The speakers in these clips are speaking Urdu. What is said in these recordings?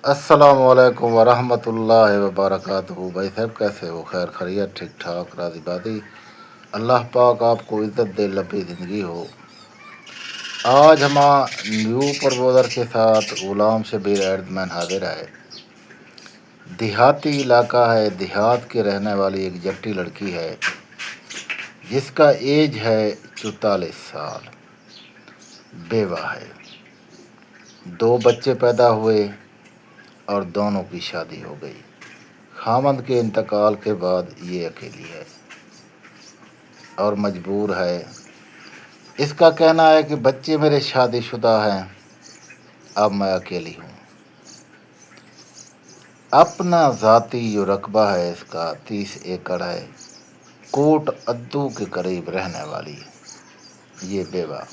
السلام علیکم ورحمۃ اللہ وبرکاتہ۔ بھائی صاحب کیسے ہو؟ خیر خیریت، ٹھیک ٹھاک، راضی بادی؟ اللہ پاک آپ کو عزت دے، لمبی زندگی ہو۔ آج ہم نیو پروڈر کے ساتھ غلام شبیر ایڈمین حاضر ہے۔ دیہاتی علاقہ ہے، دیہات کے رہنے والی ایک جٹی لڑکی ہے جس کا ایج ہے 44 سال، بیوہ ہے، 2 بچے پیدا ہوئے اور دونوں کی شادی ہو گئی۔ خاوند کے انتقال کے بعد یہ اکیلی ہے اور مجبور ہے۔ اس کا کہنا ہے کہ بچے میرے شادی شدہ ہیں، اب میں اکیلی ہوں۔ اپنا ذاتی جو رقبہ ہے اس کا 30 ایکڑ ہے، کوٹ ادو کے قریب رہنے والی یہ بیوہ۔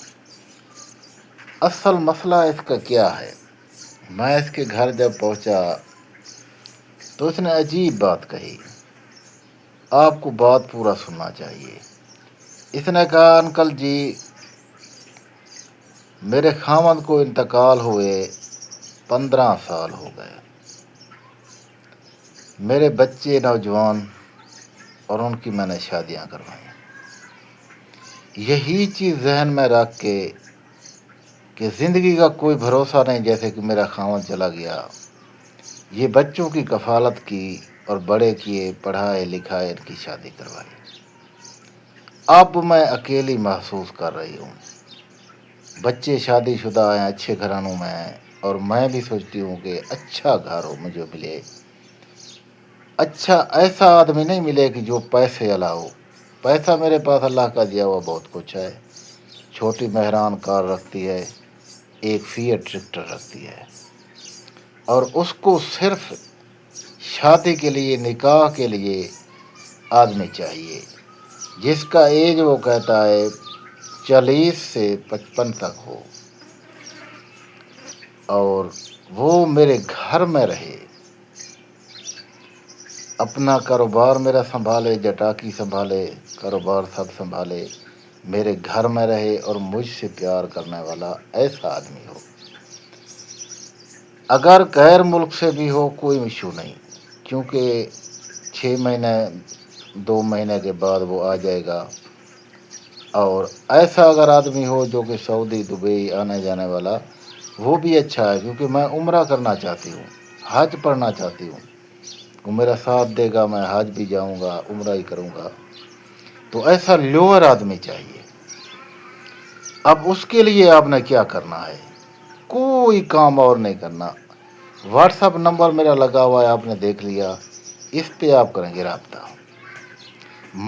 اصل مسئلہ اس کا کیا ہے؟ میں اس کے گھر جب پہنچا تو اس نے عجیب بات کہی، آپ کو بات پورا سننا چاہیے۔ اس نے کہا، انکل جی میرے خاوند کو انتقال ہوئے 15 سال ہو گئے، میرے بچے نوجوان اور ان کی میں نے شادیاں کروائیں۔ یہی چیز ذہن میں رکھ کے کہ زندگی کا کوئی بھروسہ نہیں، جیسے کہ میرا خاوند چلا گیا، یہ بچوں کی کفالت کی اور بڑے کیے، پڑھائے لکھائے، ان کی شادی کروائی۔ اب میں اکیلی محسوس کر رہی ہوں۔ بچے شادی شدہ ہیں، اچھے گھرانوں میں ہیں، اور میں بھی سوچتی ہوں کہ اچھا گھر ہو مجھے ملے، اچھا ایسا آدمی نہیں ملے کہ جو پیسے والا ہو۔ پیسہ میرے پاس اللہ کا دیا ہوا بہت کچھ ہے، چھوٹی مہران کار رکھتی ہے، ایک فیٹ ٹریکٹر رکھتی ہے، اور اس کو صرف شادی کے لیے، نکاح کے لیے آدمی چاہیے جس کا ایج وہ کہتا ہے 40 سے 55 تک ہو، اور وہ میرے گھر میں رہے، اپنا کاروبار میرا سنبھالے، جٹاکی سنبھالے، کاروبار سب سنبھالے، میرے گھر میں رہے اور مجھ سے پیار کرنے والا ایسا آدمی ہو۔ اگر غیر ملک سے بھی ہو کوئی ایشو نہیں، کیونکہ 6 مہینے 2 مہینے کے بعد وہ آ جائے گا۔ اور ایسا اگر آدمی ہو جو کہ سعودی، دبئی آنے جانے والا، وہ بھی اچھا ہے، کیونکہ میں عمرہ کرنا چاہتی ہوں، حج پڑھنا چاہتی ہوں، وہ میرا ساتھ دے گا، میں حج بھی جاؤں گا، عمرہ ہی کروں گا، تو ایسا لوور آدمی چاہیے۔ اب اس کے لیے آپ نے کیا کرنا ہے؟ کوئی کام اور نہیں کرنا۔ واٹس اپ نمبر میرا لگا ہوا ہے، آپ نے دیکھ لیا، اس پہ آپ کریں گے رابطہ،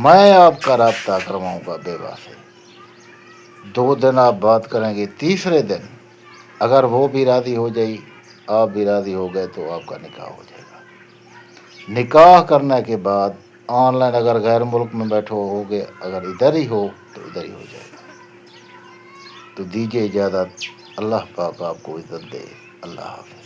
میں آپ کا رابطہ کرواؤں گا بیوہ سے۔ 2 دن آپ بات کریں گے، تیسرے دن اگر وہ بھی راضی ہو جائی، آپ بھی راضی ہو گئے، تو آپ کا نکاح ہو جائے گا۔ نکاح کرنے کے بعد آن لائن اگر غیر ملک میں بیٹھو ہوگے، اگر ادھر ہی ہو تو ادھر ہی ہو جائے گا۔ تو دیجیے اجازت، اللہ پاک آپ کو عزت دے، اللہ حافظ۔